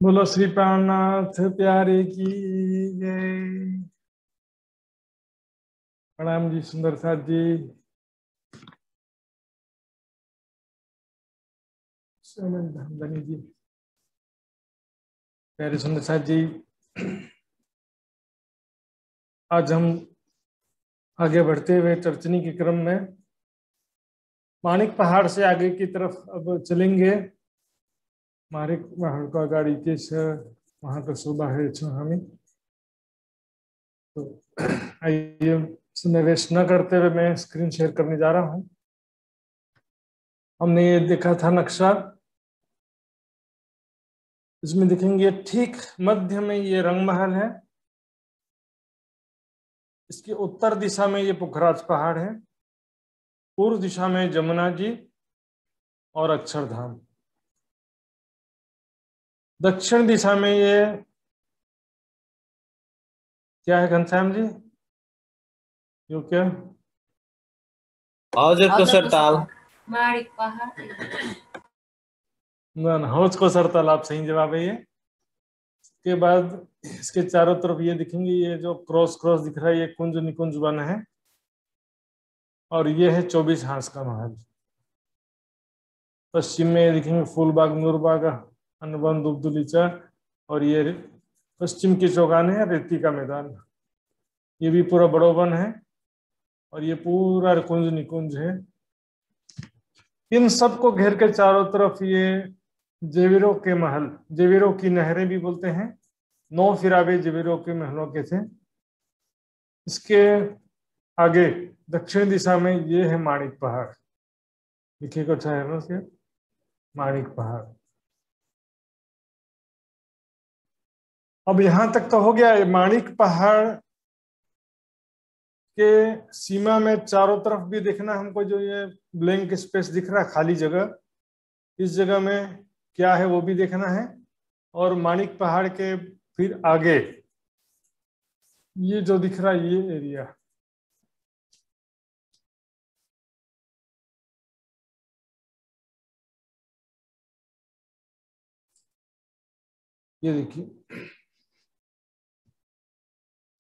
बोलो श्री प्राणनाथ प्यारे की जय। प्रणाम जी सुंदर साथ जी। धनी जी प्यारे सुंदर साथ जी। आज हम आगे बढ़ते हुए तर्जनी के क्रम में माणिक पहाड़ से आगे की तरफ अब चलेंगे। माणिक पहाड़ का गाड़ी के वहां तक सुबह है हमें तो आइए समय वेस्ट न करते हुए मैं स्क्रीन शेयर करने जा रहा हूं। हमने ये देखा था नक्शा, इसमें देखेंगे ठीक मध्य में ये रंगमहल है। इसकी उत्तर दिशा में ये पुखराज पहाड़ है, पूर्व दिशा में जमुना जी और अक्षरधाम, दक्षिण दिशा में ये क्या है घनश्याम जी? यो क्या? औजर को सरताल। माणिक पहाड़। ना हौज को सरताल, आप सही जवाब है ये। के बाद इसके चारों तरफ ये दिखेंगे, ये जो क्रॉस क्रॉस दिख रहा है ये कुंज निकुंज वन है, और ये है 24 हांस का महल। पश्चिम में दिखेंगे फूलबाग, नूरबाग, अनबन, दुबदुलीचा, और ये पश्चिम की चौगाने है, रेती का मैदान। ये भी पूरा बड़ो वन है, और ये पूरा कुंज निकुंज है। इन सबको घेर के चारों तरफ ये जेवीरों के महल, जेवीरों की नहरें भी बोलते हैं, 9 फिरावे जेवीरों के महलों के थे। इसके आगे दक्षिण दिशा में ये है माणिक पहाड़, लिखे कुछ है ना उसके, माणिक पहाड़। अब यहां तक तो हो गया। ये माणिक पहाड़ के सीमा में चारों तरफ भी देखना हमको, जो ये ब्लैंक स्पेस दिख रहा है, खाली जगह, इस जगह में क्या है वो भी देखना है। और माणिक पहाड़ के फिर आगे ये जो दिख रहा है ये एरिया, ये देखिए।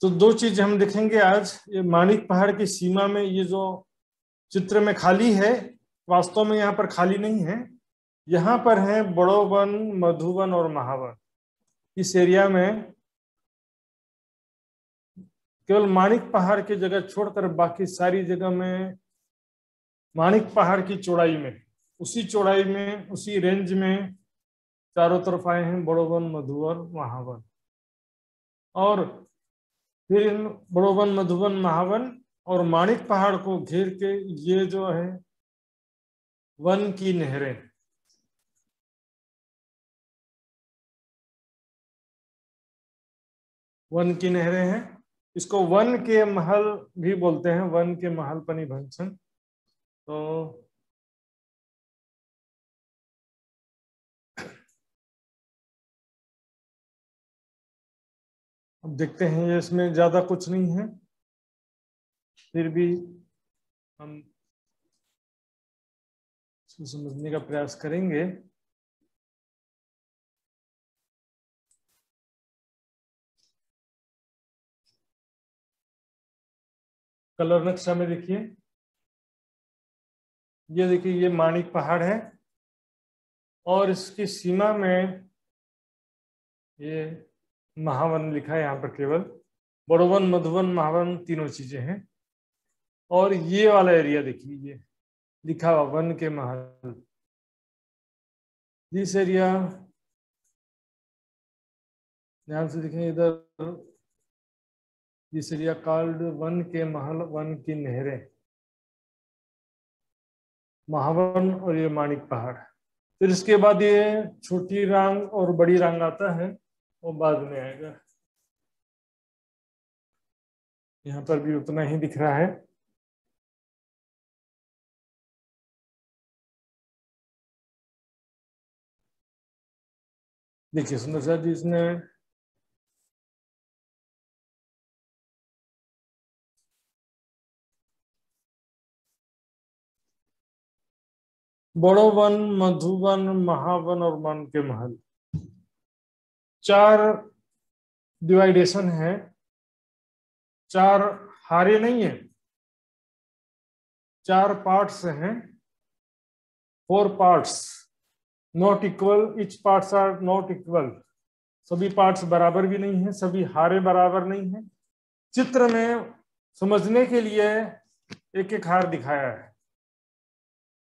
तो दो चीज हम देखेंगे आज। ये माणिक पहाड़ की सीमा में ये जो चित्र में खाली है, वास्तव में यहाँ पर खाली नहीं है। यहाँ पर है बड़ो वन, मधुवन और महावन। इस एरिया में केवल माणिक पहाड़ की जगह छोड़कर बाकी सारी जगह में माणिक पहाड़ की चौड़ाई में, उसी चौड़ाई में, उसी रेंज में चारों तरफ आए हैं बड़ो वन, मधुवन, महावन। और फिर इन बड़ो वन, मधुवन, महावन और माणिक पहाड़ को घेर के ये जो है वन की नहरें, वन की नहरें हैं। इसको वन के महल भी बोलते हैं, वन के महल पनी भंसन। तो अब देखते हैं, ये इसमें ज्यादा कुछ नहीं है, फिर भी हम इसको समझने का प्रयास करेंगे। कलर नक्शा में देखिए, ये देखिए ये माणिक पहाड़ है, और इसकी सीमा में ये महावन लिखा है यहाँ पर। केवल बड़ोवन, मधुवन, महावन तीनों चीजें हैं। और ये वाला एरिया देखिए, ये लिखा हुआ वन के महल। दिस एरिया, ध्यान से देखें इधर, दिस एरिया कॉल्ड वन के महल, वन की नहरें, महावन और ये माणिक पहाड़। फिर इसके बाद ये छोटी रांग और बड़ी रांग आता है, वो बाद में आएगा। यहाँ पर भी उतना ही दिख रहा है। देखिए सुंदर साहब जी, इसमें बड़ो वन, मधुवन, महावन और मन के महल, 4 डिवाइडेशन है, 4 हारे नहीं है, 4 पार्ट्स हैं, 4 parts not equal, each parts are not equal, सभी पार्ट्स बराबर भी नहीं है, सभी हारे बराबर नहीं है। चित्र में समझने के लिए एक एक हार दिखाया है।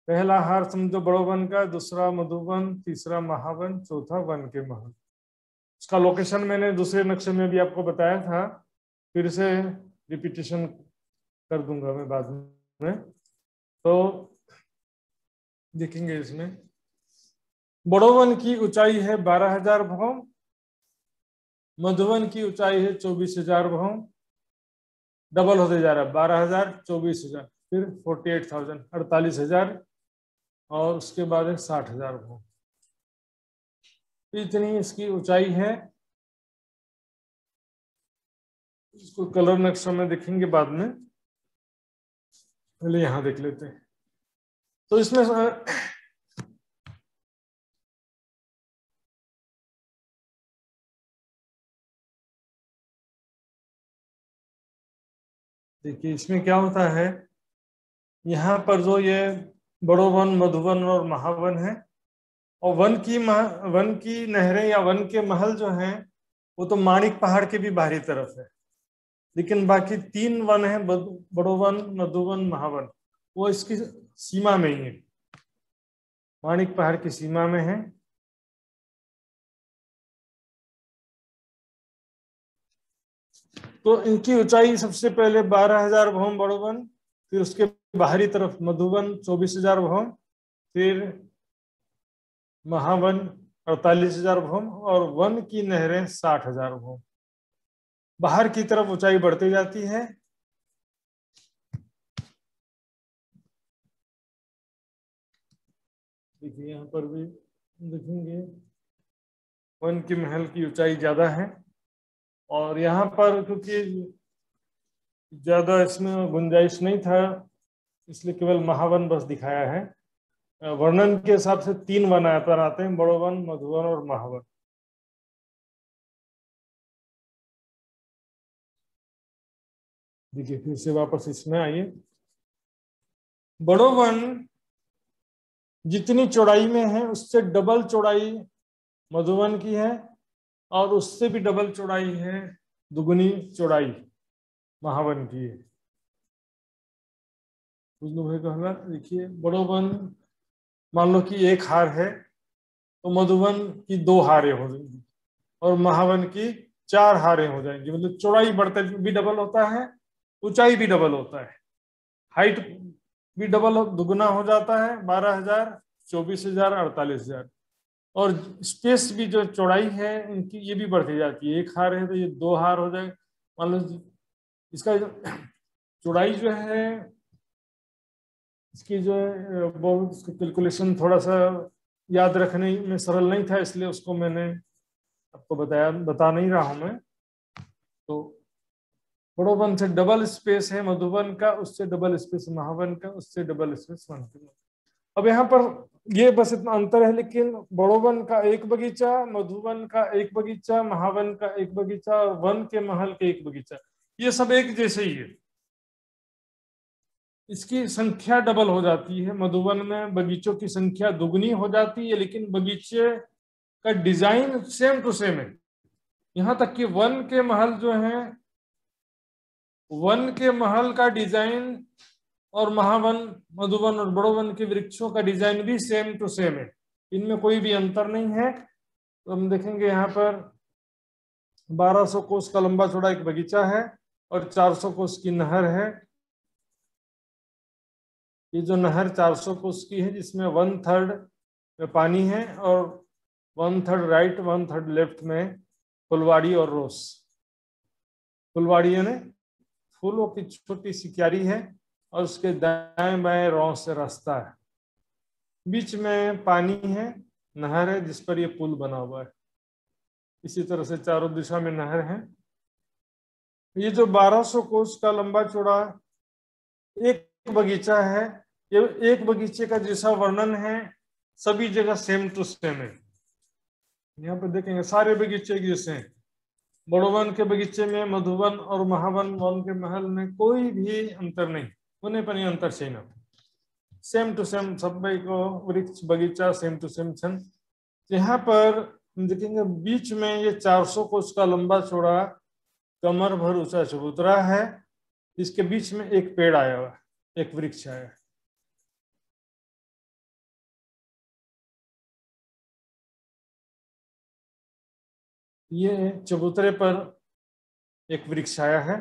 पहला हार समझो बड़ो वन का, दूसरा मधुवन, तीसरा महावन, चौथा वन के महल। उसका लोकेशन मैंने दूसरे नक्शे में भी आपको बताया था, फिर से रिपीटेशन कर दूंगा मैं बाद में। तो देखेंगे इसमें बड़ो वन की ऊंचाई है 12,000 भौम, मधुवन की ऊंचाई है 24,000 भौम, डबल होते जा रहा है 12,000, 24,000, फिर 48,000, 48,000, और उसके बाद है 60,000 भौम। इतनी इसकी ऊंचाई है। इसको कलर नक्शा में देखेंगे बाद में, पहले यहां देख लेते हैं। तो इसमें देखिए इसमें क्या होता है, यहाँ पर जो ये बड़ो वन, मधुवन और महावन है, और वन की नहरें या वन के महल जो हैं वो तो माणिक पहाड़ के भी बाहरी तरफ है, लेकिन बाकी 3 वन है, बड़ो वन, मधुवन, महावन, वो इसकी सीमा में ही है, माणिक पहाड़ की सीमा में है। तो इनकी ऊंचाई सबसे पहले 12,000 भौम बड़ो वन, फिर उसके बाहरी तरफ मधुवन 24,000 भौम, फिर महावन 48,000 भौम, और वन की नहरें 60,000 भौम। बाहर की तरफ ऊंचाई बढ़ती जाती है। देखिए यहाँ पर भी देखेंगे वन के महल की ऊंचाई ज्यादा है, और यहाँ पर क्योंकि ज्यादा इसमें गुंजाइश नहीं था, इसलिए केवल महावन बस दिखाया है। वर्णन के हिसाब से 3 वन पर आते हैं, बड़ो वन, मधुवन और महावन। देखिए फिर से वापस इसमें आइए। बड़ो वन जितनी चौड़ाई में है उससे डबल चौड़ाई मधुवन की है, और उससे भी डबल चौड़ाई है, दुगुनी चौड़ाई महावन की है। देखिए बड़ो वन मान लो कि 1 हार है, तो मधुवन की 2 हारें हो जाएंगी, और महावन की 4 हारें हो जाएंगी। मतलब चौड़ाई बढ़ते भी डबल होता है, ऊंचाई भी डबल होता है, हाइट भी डबल दुगुना हो जाता है, 12,000, 24,000, 48,000, और स्पेस भी जो चौड़ाई है इनकी ये भी बढ़ती जाती है। 1 हार है तो ये 2 हार हो जाए। मान लो इसका चौड़ाई जो है, इसकी जो है वो कैलकुलेशन थोड़ा सा याद रखने में सरल नहीं था, इसलिए उसको मैंने आपको बता नहीं रहा हूं मैं। तो बड़ो वन से डबल स्पेस है मधुवन का, उससे डबल स्पेस महावन का, उससे डबल स्पेस वन का। अब यहाँ पर ये बस इतना अंतर है, लेकिन बड़ो वन का 1 बगीचा, मधुवन का 1 बगीचा, महावन का 1 बगीचा, और वन के महल के 1 बगीचा, ये सब एक जैसे ही है। इसकी संख्या डबल हो जाती है, मधुवन में बगीचों की संख्या दुगनी हो जाती है, लेकिन बगीचे का डिजाइन सेम टू सेम है। यहां तक कि वन के महल जो है, वन के महल का डिजाइन और महावन, मधुवन और बड़ो वन के वृक्षों का डिजाइन भी सेम टू सेम है, इनमें कोई भी अंतर नहीं है। तो हम देखेंगे यहाँ पर 1200 कोस का लंबा चौड़ा एक बगीचा है, और 400 कोस की नहर है। ये जो नहर 400 कोस की है, जिसमें 1/3 में पानी है, और 1/3 राइट 1/3 लेफ्ट में फुलवाड़ी और रोस। फुलवाड़ी यानी फूलों की छोटी सी क्यारी है, और उसके दाएं बाएं रोस से रास्ता है, बीच में पानी है, नहर है जिस पर ये पुल बना हुआ है। इसी तरह से चारों दिशा में नहर है। ये जो 1200 कोस का लंबा चौड़ा एक बगीचा है, ये एक बगीचे का जैसा वर्णन है सभी जगह सेम टू सेम है। यहाँ पे देखेंगे सारे बगीचे एक जैसे हैं। बड़ोवन के बगीचे में मधुवन और महावन वन के महल में कोई भी अंतर नहीं, उन्हें पर अंतर से ना सेम टू सेम सब को वृक्ष बगीचा सेम टू सेम छन। यहाँ पर हम देखेंगे बीच में ये 400 कोस का लंबा चौड़ा कमर भर ऊंचा चबूतरा है। इसके बीच में एक पेड़ आया हुआ, एक वृक्ष आया। ये चबूतरे पर एक वृक्ष आया है,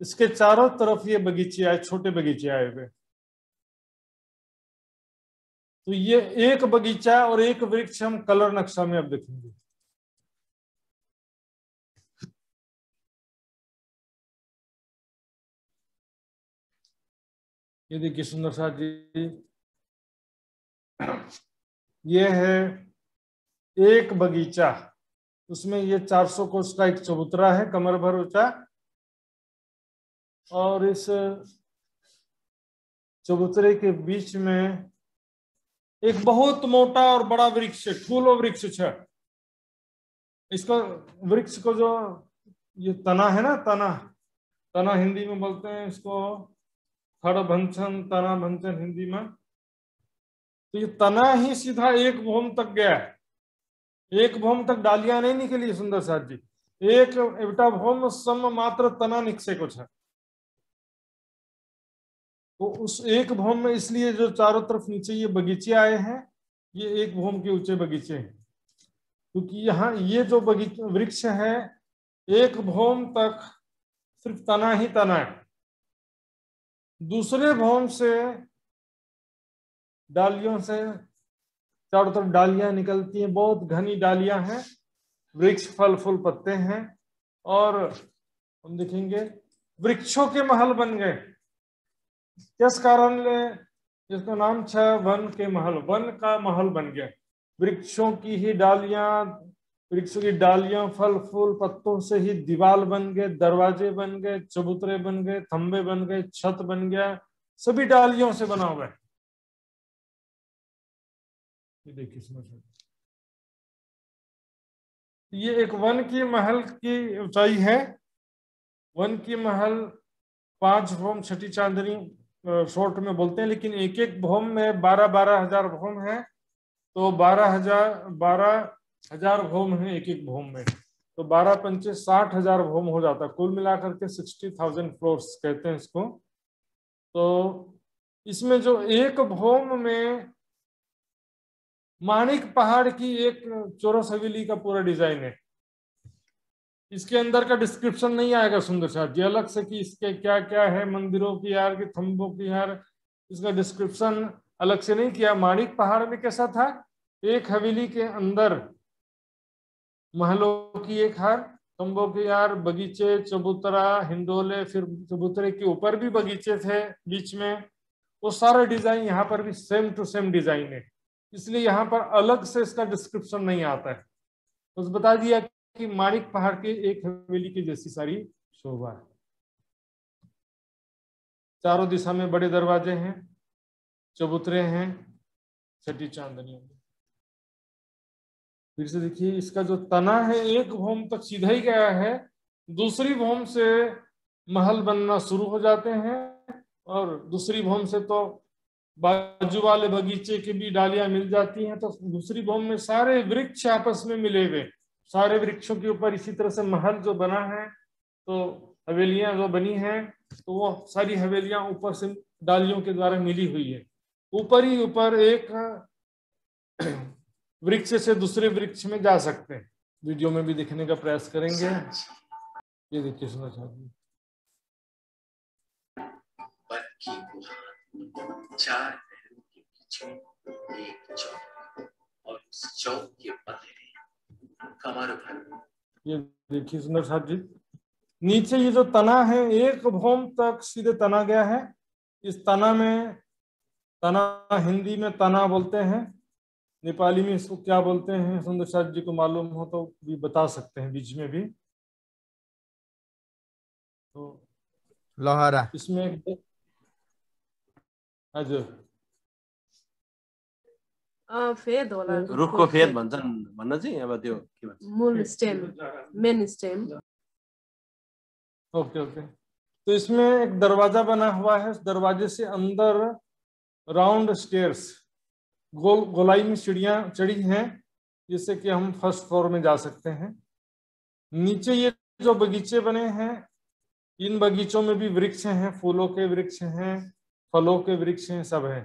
इसके चारों तरफ ये बगीचे आए, छोटे बगीचे आए हुए। तो ये एक बगीचा और एक वृक्ष हम कलर नक्शा में अब देखेंगे। ये देखिए सुंदर सा जी, ये है एक बगीचा, उसमें ये 400 कोस का एक चबूतरा है कमर भर ऊंचा, और इस चबूतरे के बीच में एक बहुत मोटा और बड़ा वृक्ष, ठूलो वृक्ष है। इसको वृक्ष को जो ये तना है ना, तना हिंदी में बोलते हैं इसको खड़भंचन, तना भंचन हिंदी में। तो ये तना ही सीधा एक भौम तक गया है, एक भौम तक डालियां नहीं निकली सुंदर साथ जी, एक एवटा भौम सम मात्र तना निकसे कुछ है। तो उस एक भौम में इसलिए जो चारों तरफ नीचे ये बगीचे आए हैं, ये एक भौम के ऊंचे बगीचे हैं, क्योंकि यहाँ ये जो बगीचा वृक्ष है एक भौम तक सिर्फ तना ही तना है, दूसरे भौम से डालियों से चारों तरफ डालियां निकलती हैं, बहुत घनी डालियां हैं, वृक्ष फल फूल पत्ते हैं। और हम देखेंगे वृक्षों के महल बन गए। किस कारण ले जिसका नाम था वन के महल, वन का महल बन गया। वृक्षों की ही डालियां, वृक्षों की डालियां फल फूल पत्तों से ही दीवार बन गए, दरवाजे बन गए, चबूतरे बन गए, खंबे बन गए, छत बन गया, सभी डालियों से बना हुआ है। ये देखिए समझ, ये एक वन की महल की ऊंचाई है। वन की महल 5 भौम छठी चांदनी शॉर्ट में बोलते हैं, लेकिन एक एक भौम में 12,000 भौम है, तो 12,000 भौम है एक एक भौम में, तो 12 पंचे 60,000 भौम हो जाता है। कुल मिलाकर के 60,000 फ्लोर्स कहते हैं इसको। तो इसमें जो एक भौम में माणिक पहाड़ की एक चौरस हवेली का पूरा डिजाइन है। इसके अंदर का डिस्क्रिप्शन नहीं आएगा सुंदर साथ जी अलग से कि इसके क्या क्या है, मंदिरों की यार की थम्बों की यार, इसका डिस्क्रिप्शन अलग से नहीं किया। माणिक पहाड़ में कैसा था, एक हवेली के अंदर महलों की एक हार, तंबों की यार, बगीचे, चबूतरा, हिंडोले, फिर चबूतरे के ऊपर भी बगीचे थे बीच में, वो सारा डिजाइन यहाँ पर भी सेम टू सेम डिजाइन है, इसलिए यहाँ पर अलग से इसका डिस्क्रिप्शन नहीं आता है। बस बता दिया कि माणिक पहाड़ के एक हवेली की जैसी सारी शोभा है। चारों दिशा में बड़े दरवाजे हैं, चबूतरे हैं, छठी चांदनी। फिर से देखिए इसका जो तना है एक भौम तक सीधा ही गया है, दूसरी भौम से महल बनना शुरू हो जाते हैं, और दूसरी भौम से तो बाजू वाले बगीचे की भी डालियां मिल जाती हैं, तो दूसरी भौम में सारे वृक्ष आपस में मिले हुए, सारे वृक्षों के ऊपर इसी तरह से महल जो बना है, तो हवेलियां जो बनी हैं, तो वो सारी हवेलियां ऊपर से डालियों के द्वारा मिली हुई है। ऊपर ही ऊपर एक वृक्ष से दूसरे वृक्ष में जा सकते हैं, वीडियो में भी दिखने का प्रयास करेंगे। ये देखिए सुना चाहिए चार के बीच में एक चौक, और उस चौक के बदले कमर भर। ये देखिए सुंदर साहब जी, नीचे ये जो तना है एक भौम तक सीधे तना गया है। इस तना में, तना हिंदी में तना बोलते हैं, नेपाली में इसको क्या बोलते हैं सुंदर साहब जी को मालूम हो तो भी बता सकते हैं बीच में भी। तो लोहारा इसमें अच्छा फेद होला, रुखको फेद भन्छन् भन्न चाहिँ अब त्यो के भन्छ, मूल stem, main stem. Okay okay. तो इसमें एक दरवाजा बना हुआ है, दरवाजे से अंदर राउंड स्टेयर्स, गोलाई में सीढ़ियां चढ़ी हैं, जिससे कि हम फर्स्ट फ्लोर में जा सकते हैं। नीचे ये जो बगीचे बने हैं, इन बगीचों में भी वृक्ष हैं, फूलों के वृक्ष हैं, फलों के वृक्ष हैं, सब हैं,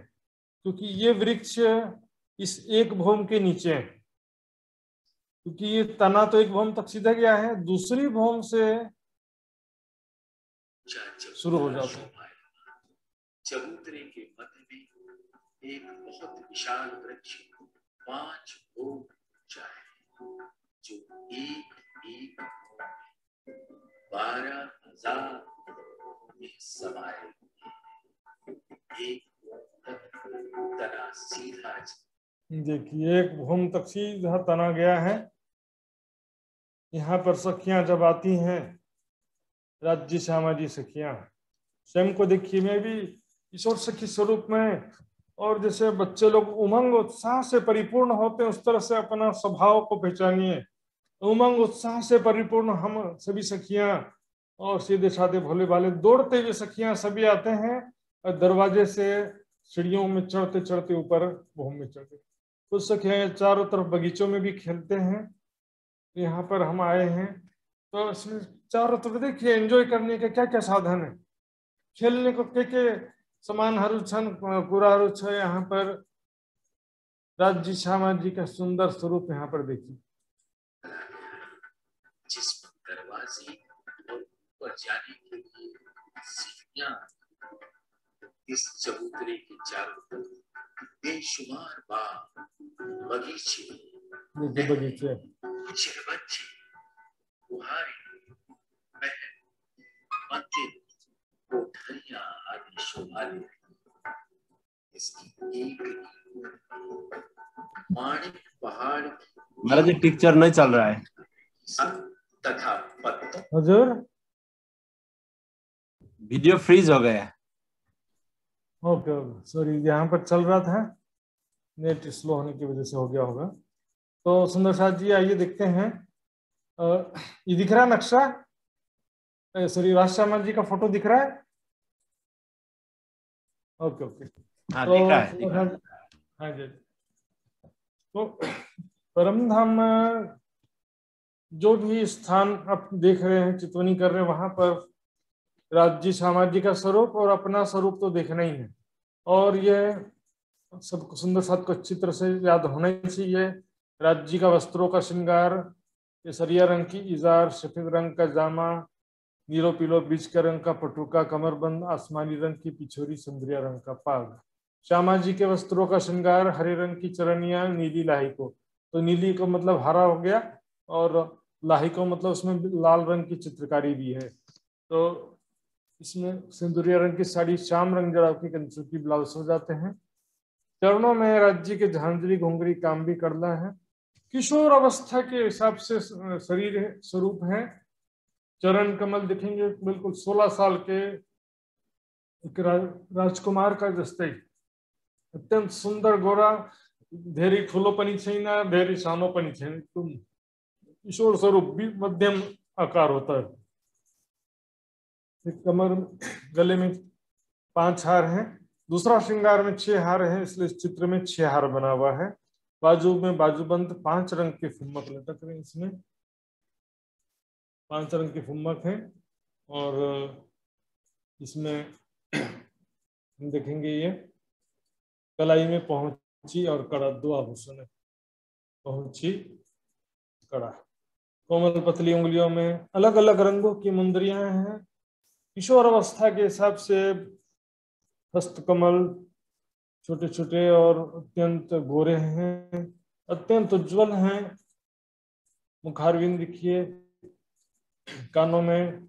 क्योंकि ये वृक्ष इस एक भौम के नीचे है, क्योंकि ये तना तो एक भौम तक सीधा गया है, दूसरी भौम से शुरू हो जाता है। चबूतरे के मध्य में एक बहुत विशाल वृक्ष 5 भोम ऊंचा है, जो एक 12,000 में समाये एक तना सीधा। देखिए एक भूम तक सीधा तना गया है। यहाँ पर सखियां जब आती हैं, राज्य श्यामाजी सखियां, स्वयं को देखिए मैं भी ईश्वर सखी स्वरूप में, और जैसे बच्चे लोग उमंग उत्साह से परिपूर्ण होते हैं, उस तरह से अपना स्वभाव को पहचानिए। उमंग उत्साह से परिपूर्ण हम सभी सखियां, और सीधे साधे भोले भाले दौड़ते हुए सखियां सभी आते हैं, और दरवाजे से सीढ़ियों में चढ़ते चढ़ते ऊपर भूम में चढ़ते। कुछ सखियां चारों तरफ बगीचों में भी खेलते हैं। यहाँ पर हम आए हैं तो इसमें चारों तरफ देखिए एंजॉय करने के क्या क्या साधन है, खेलने को के समान हरुछन पूरा हरुछ है। यहाँ पर राज्य श्यामा जी का सुंदर स्वरूप यहाँ पर देखिए, जिस दरवाजे पर जाने के लिए सीढ़ियां, इस चबूतरे के चारों तरफ बेशुमार बाग, बगीचे, बगीचे, चिरबच्चे, बुहारी, महल, मंदिर, कोठरियां आदि शोभा ले रही। इसकी एक माणिक पहाड़ मेरा जी पिक्चर नहीं चल रहा है तथा पत्तों, हजूर वीडियो फ्रीज हो गया। ओके सॉरी, यहाँ पर चल रहा था, नेट स्लो होने की वजह से हो गया होगा। तो सुंदर साथ जी आइए देखते हैं, ये दिख रहा है नक्शा, सॉरी राजश्यामा जी का फोटो दिख रहा है। ओके ओके, हाँ, तो दिख रहा है। हाँ जी। तो परम धाम जो भी स्थान आप देख रहे हैं, चितवनी कर रहे हैं, वहां पर राज्य श्यामा जी का स्वरूप और अपना स्वरूप तो देखना ही है, और ये सबको सुंदर साथ को अच्छी तरह से याद होना ही चाहिए। राज्य का वस्त्रों का श्रृंगार, केसरिया रंग की इजार, सफेद रंग का जामा, नीलो पीलो बीच का रंग का पटुका कमरबंद, आसमानी रंग की पिछोरी, संद्रिया रंग का पाग। श्यामा जी के वस्त्रों का श्रृंगार, हरे रंग की चरनिया, नीली लाही को, तो नीली को मतलब हरा हो गया, और लाही को मतलब उसमें लाल रंग की चित्रकारी भी है। तो इसमें सिंदूरिया रंग की साड़ी, श्याम रंग जड़ा की कंचू की ब्लाउज हो जाते हैं। चरणों में राज्य के झांझरी घुंगरी काम भी करना है। किशोर अवस्था के हिसाब से शरीर स्वरूप है। चरण कमल दिखेंगे बिल्कुल 16 साल के एक राजकुमार का जस्ते, अत्यंत सुंदर गोरा, धेरी ठूलो पनि छैन, धेरी सानो पनि छैन, तुम किशोर स्वरूप भी मध्यम आकार होता है। कमर गले में 5 हार हैं, दूसरा श्रृंगार में 6 हार हैं, इसलिए इस चित्र में 6 हार बना हुआ है। बाजू में बाजूबंद 5 रंग के फुम्मक लटक रहे हैं, इसमें 5 रंग के फुम्मक हैं, और इसमें हम देखेंगे ये कलाई में पहुंची और कड़ा, 2 आभूषण है, पहुंची कड़ा। कोमल पतली उंगलियों में अलग अलग रंगों की मुंदरियां हैं। किशोर अवस्था के हिसाब से हस्तकमल छोटे छोटे और अत्यंत गोरे हैं, अत्यंत उज्जवल हैं। मुखारविंद देखिए, कानों में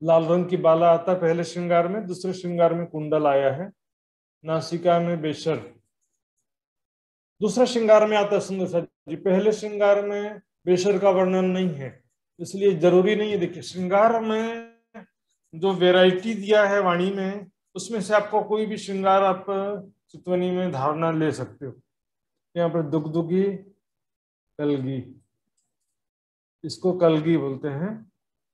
लाल रंग की बाला आता है पहले श्रृंगार में, दूसरे श्रृंगार में कुंडल आया है। नासिका में बेशर दूसरे श्रृंगार में आता है। सुंदर सा जी, पहले श्रृंगार में बेशर का वर्णन नहीं है, इसलिए जरूरी नहीं है। देखिए श्रृंगार में जो वैरायटी दिया है वाणी में, उसमें से आपको कोई भी श्रृंगार आप चितवनी में धारणा ले सकते हो। यहाँ पर दुगदुगी कलगी, इसको कलगी बोलते हैं।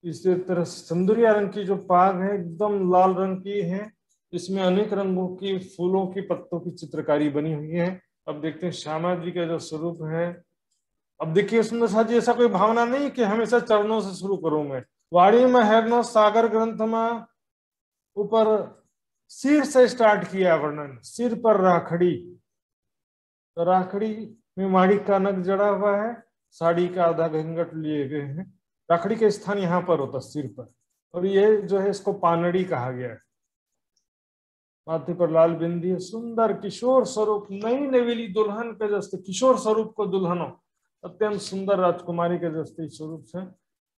इसी तरह सिंदूरिया रंग की जो पाग है एकदम लाल रंग की है, इसमें अनेक रंगों की फूलों की पत्तों की चित्रकारी बनी हुई है। अब देखते हैं श्यामा जी का जो स्वरूप है। अब देखिए सुंदर साथ जी, ऐसा कोई भावना नहीं कि हमेशा चरणों से शुरू करूं मैं। वाणी में हैरनो सागर ग्रंथ में ऊपर सिर से स्टार्ट किया वर्णन, सिर पर राखड़ी, तो राखड़ी में माणिक का नग जड़ा हुआ है, साड़ी का आधा घंघट लिए गए हैं। राखड़ी का स्थान यहाँ पर होता सिर पर, और ये जो है इसको पानड़ी कहा गया है। माथे पर लाल बिंदी, सुंदर किशोर स्वरूप, नई नवेली दुल्हन के जैसे किशोर स्वरूप को दुल्हनों, अत्यंत सुंदर राजकुमारी के जैसे स्वरूप से,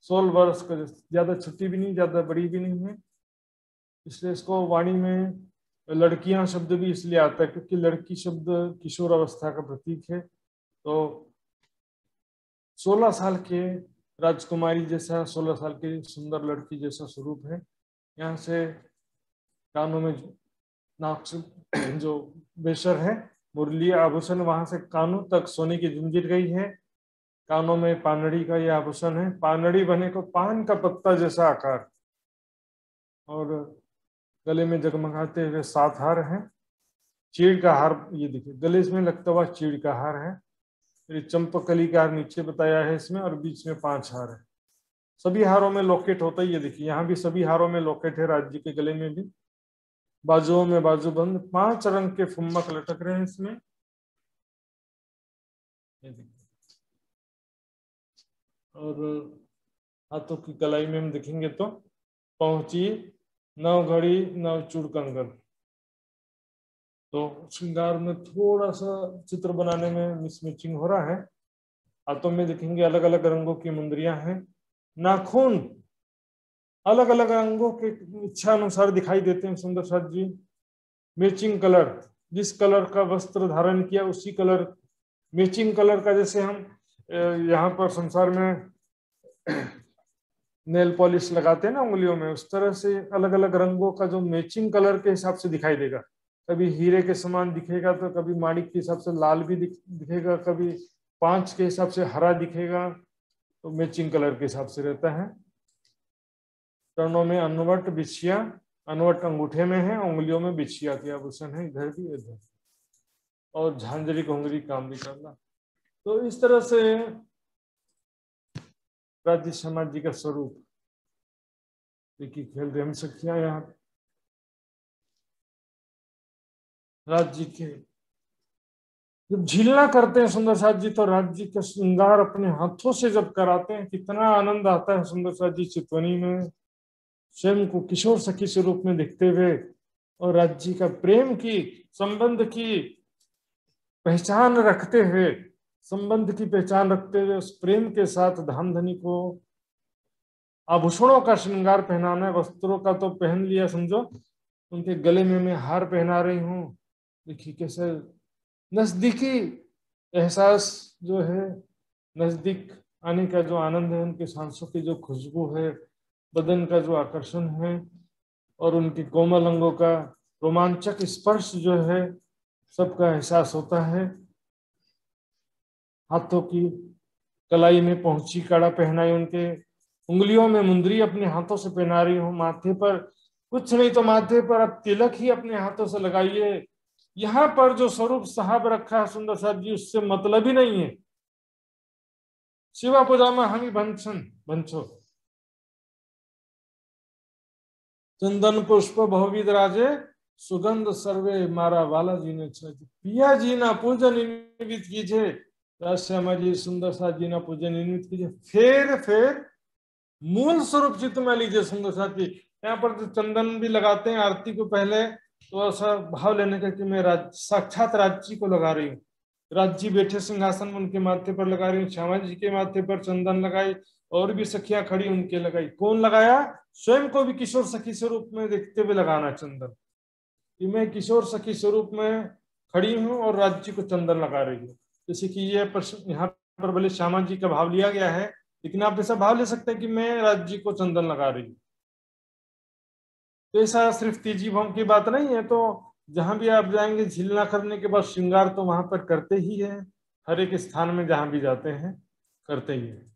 16 वर्ष का जैसे, ज्यादा छोटी भी नहीं ज्यादा बड़ी भी नहीं है, इसलिए इसको वाणी में लड़कियां शब्द भी इसलिए आता है क्योंकि लड़की शब्द किशोर अवस्था का प्रतीक है। तो 16 साल के राजकुमारी जैसा, 16 साल की सुंदर लड़की जैसा स्वरूप है। यहाँ से कानों में नाक जो बेशर है, मुरली आभूषण, वहां से कानों तक सोने की जंजीर गई है। कानों में पानड़ी का यह आभूषण है। पानड़ी बने को पान का पत्ता जैसा आकार, और गले में जगमगाते हुए 7 हार हैं। चीड़ का हार, ये देखिए गले में लगता हुआ चीड़ का हार है। ये चंपकली का हार नीचे बताया है इसमें, और बीच में 5 हार है। सभी हारों में लॉकेट होता है, ये देखिए यहाँ भी सभी हारों में लॉकेट है, राज्य के गले में भी। बाजुओं में बाजूबंद, 5 रंग के फुम्मक लटक रहे हैं इसमें, ये देखिए। और हाथों की कलाई में हम देखेंगे तो पहुंची, 9 घड़ी 9 चूड़ कंगन। तो श्रृंगार में थोड़ा सा चित्र बनाने में मिसमैचिंग हो रहा है। हाथों में देखेंगे अलग अलग रंगों की मुंदरियां हैं। नाखून अलग अलग रंगों के इच्छा अनुसार दिखाई देते हैं सुंदर साथ जी। मैचिंग कलर, जिस कलर का वस्त्र धारण किया उसी कलर, मैचिंग कलर का, जैसे हम यहाँ पर संसार में नेल पॉलिश लगाते हैं ना उंगलियों में, उस तरह से अलग अलग रंगों का जो मैचिंग कलर के हिसाब से दिखाई देगा। कभी हीरे के समान दिखेगा, तो कभी माणिक के हिसाब से लाल भी दिखेगा, कभी पांच के हिसाब से हरा दिखेगा, तो मैचिंग कलर के हिसाब से रहता है। चरणों में अनवट बिछिया, अनवट अंगूठे में है, उंगलियों में बिछिया की आभूषण है, इधर भी इधर, और झांझरी घुंघरी काम भी करना। तो इस तरह से राज्य समाज जी का स्वरूप देखिए खेल रहे हम सखियां। यहाँ राज्य के जब झीलना करते हैं सुंदर साथ जी, तो राज्य का श्रृंगार अपने हाथों से जब कराते हैं, कितना आनंद आता है सुंदर साथ जी चितवनी में, स्वयं को किशोर सखी स्वरूप में दिखते हुए, और राज्य का प्रेम की, संबंध की पहचान रखते हुए, संबंध की पहचान रखते हुए उस प्रेम के साथ धामधनी को आभूषणों का श्रृंगार पहनाना है। वस्त्रों का तो पहन लिया समझो, उनके गले में मैं हार पहना रही हूँ। देखिए कैसे नजदीकी एहसास जो है, नजदीक आने का जो आनंद है, उनके सांसों की जो खुशबू है, बदन का जो आकर्षण है, और उनके कोमल अंगों का रोमांचक स्पर्श जो है, सबका एहसास होता है। हाथों की कलाई में पहुंची कड़ा पहनाई, उनके उंगलियों में मुंदरी अपने हाथों से पहना रही हूँ। माथे पर कुछ नहीं तो माथे पर अब तिलक ही अपने हाथों से लगाइए। यहाँ पर जो स्वरूप साहब रखा है सुंदर साहब जी, उससे मतलब ही नहीं है। शिवा पूजा में हम ही बंछो चंदन पुष्प बहुविध राजे, सुगंध सर्वे मारा वाला जी ने पिया जी ना पूजन निमित कीजिए, श्यामा जी सुंदर साथ जी ना पूजन निमित कीजिए। फिर मूल स्वरूप चित्त में लीजिए सुंदर साथ जी। यहाँ पर जो चंदन भी लगाते हैं आरती को पहले, तो ऐसा भाव लेने का कि मैं साक्षात राज्य को लगा रही हूँ। राज्य बैठे सिंहासन में उनके माथे पर लगा रही हूँ। श्यामा जी के माथे पर चंदन लगाई, और भी सखियां खड़ी उनके लगाई। कौन लगाया? स्वयं को भी किशोर सखी स्वरूप में देखते हुए लगाना चंदन, कि मैं किशोर सखी स्वरूप में खड़ी हूँ और राज्य को चंदन लगा रही हूँ। जैसे कि ये प्रश्न यहाँ पर भले श्यामा जी का भाव लिया गया है, लेकिन आप ऐसा भाव ले सकते हैं कि मैं राज्य को चंदन लगा रही हूँ। तो ऐसा सिर्फ तीजी भाव की बात नहीं है। तो जहां भी आप जाएंगे झीलना करने के बाद श्रृंगार तो वहां पर करते ही है, हर एक स्थान में जहां भी जाते हैं करते ही है।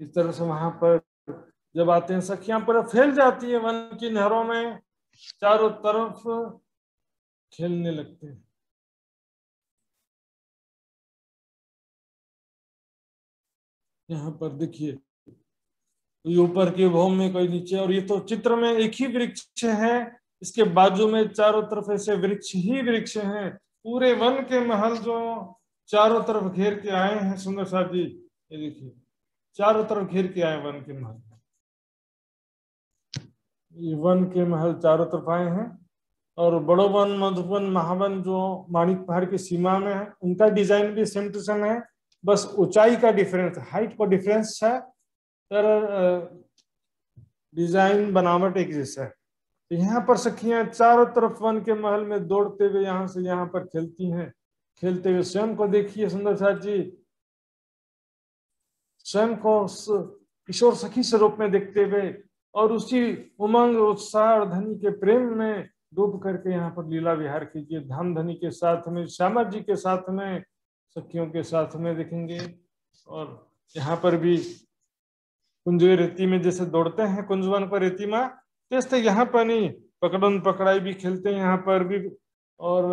इस तरह से वहां पर जब आते हैं सखियां पूरा फैल जाती है वन की नहरों में, चारों तरफ खेलने लगते हैं। यहाँ पर देखिए कोई ऊपर के भौम में कोई नीचे, और ये तो चित्र में एक ही वृक्ष है, इसके बाजू में चारों तरफ ऐसे वृक्ष ही वृक्ष हैं। पूरे वन के महल जो चारों तरफ घेर के आए हैं सुंदर साथ जी, ये देखिए चारों तरफ घेर के आए वन के महल, ये वन के महल चारों तरफ आए हैं। और बड़ो वन, मधुबन, महावन जो माणिक पहाड़ की सीमा में है, उनका डिजाइन भी सेम टू सेम है, बस ऊंचाई का डिफरेंस, हाइट का डिफरेंस है, पर डिजाइन बनावट एक जैसा है। तो यहाँ पर सखियां चारों तरफ वन के महल में दौड़ते हुए यहाँ से यहाँ पर खेलती हैं। खेलते हुए स्वयं को देखिए सुंदर साथ जी, स्वयं को किशोर सखी स्वरूप में देखते हुए और उसी उमंग, उत्साह और धनी के प्रेम में डूब करके यहाँ पर लीला विहार कीजिए। धाम धनी के साथ में, श्यामा जी के साथ में, सखियों के साथ में देखेंगे। और यहाँ पर भी कुंजवे रेती में जैसे दौड़ते हैं कुंजवन पर रेती में, जैसे यहाँ पर नहीं, पकड़न पकड़ाई भी खेलते हैं यहाँ पर भी। और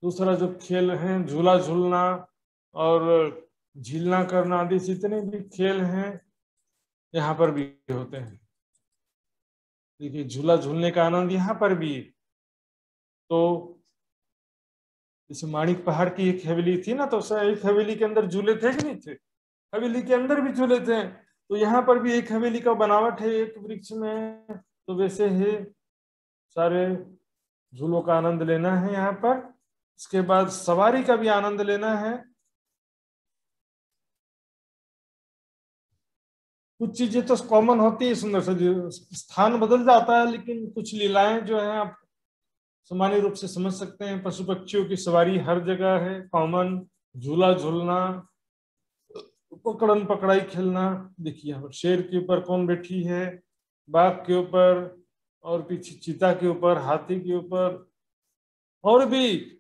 दूसरा जो खेल है झूला झूलना और झीलना करना आदि जितने भी खेल हैं यहाँ पर भी होते हैं। देखिए झूला झूलने का आनंद यहाँ पर भी। तो जैसे माणिक पहाड़ की एक हवेली थी ना, तो एक हवेली के अंदर झूले थे कि नहीं थे, हवेली के अंदर भी झूले थे। तो यहाँ पर भी एक हवेली का बनावट है एक वृक्ष में, तो वैसे ही सारे झूलों का आनंद लेना है यहाँ पर। इसके बाद सवारी का भी आनंद लेना है। कुछ चीजें तो कॉमन होती है सुंदर से, स्थान बदल जाता है, लेकिन कुछ लीलाएं जो है आप सामान्य रूप से समझ सकते हैं। पशु पक्षियों की सवारी हर जगह है कॉमन, झूला झूलना, पकड़न पकड़ाई खेलना। देखिए यहाँ पर शेर के ऊपर कौन बैठी है, बाघ के ऊपर, और पीछे चीता के ऊपर, हाथी के ऊपर, और भी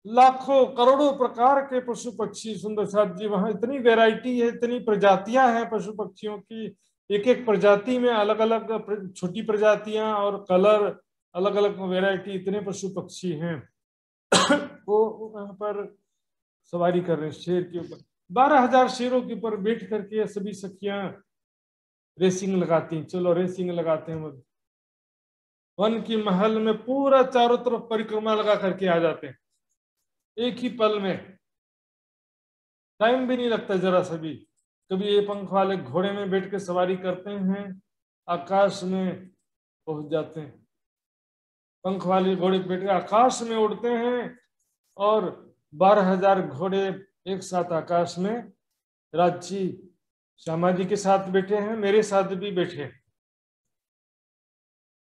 लाखों करोड़ों प्रकार के पशु पक्षी। सुंदर साथ जी वहां इतनी वैरायटी है, इतनी प्रजातियां हैं पशु पक्षियों की, एक एक प्रजाति में अलग अलग छोटी प्रजातियां और कलर, अलग अलग वैरायटी, इतने पशु पक्षी हैं। वो वहां पर सवारी कर रहे हैं शेर के ऊपर। 12,000 शेरों के ऊपर बैठ करके सभी सखियां रेसिंग लगाती हैं। चलो रेसिंग लगाते हैं, वन की महल में पूरा चारों तरफ परिक्रमा लगा करके आ जाते हैं एक ही पल में, टाइम भी नहीं लगता जरा सा भी। कभी ये पंख वाले घोड़े में बैठ के सवारी करते हैं, आकाश में पहुंच जाते हैं, पंख वाले घोड़े बैठ के आकाश में उड़ते हैं, और 12,000 घोड़े एक साथ आकाश में। राजी श्यामा जी के साथ बैठे हैं, मेरे साथ भी बैठे हैं,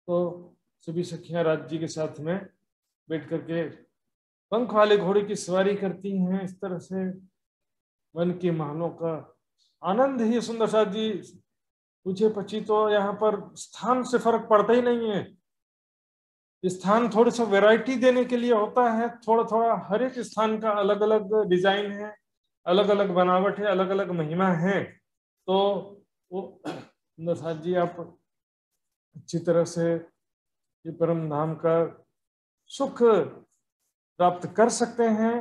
तो सभी सखियां राज्य के साथ में बैठ करके पंख वाले घोड़े की सवारी करती हैं। इस तरह से वन के महलों का आनंद ही सुंदर साथ जी। पूछे पची तो यहाँ पर स्थान से फर्क पड़ता ही नहीं है, स्थान थोड़ी सा वैरायटी देने के लिए होता है, थोड़ा थोड़ा हर एक स्थान का अलग अलग डिजाइन है, अलग अलग बनावट है, अलग अलग महिमा है। तो वो सुंदर साथ जी आप अच्छी तरह से ये परम धाम का सुख प्राप्त कर सकते हैं।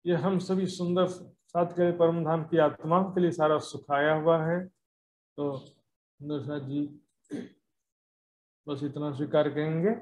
ये हम सभी सुंदर साथ के परम धाम की आत्माओं के लिए सारा सुख आया हुआ है। तो सुंदर साथ जी बस इतना स्वीकार करेंगे।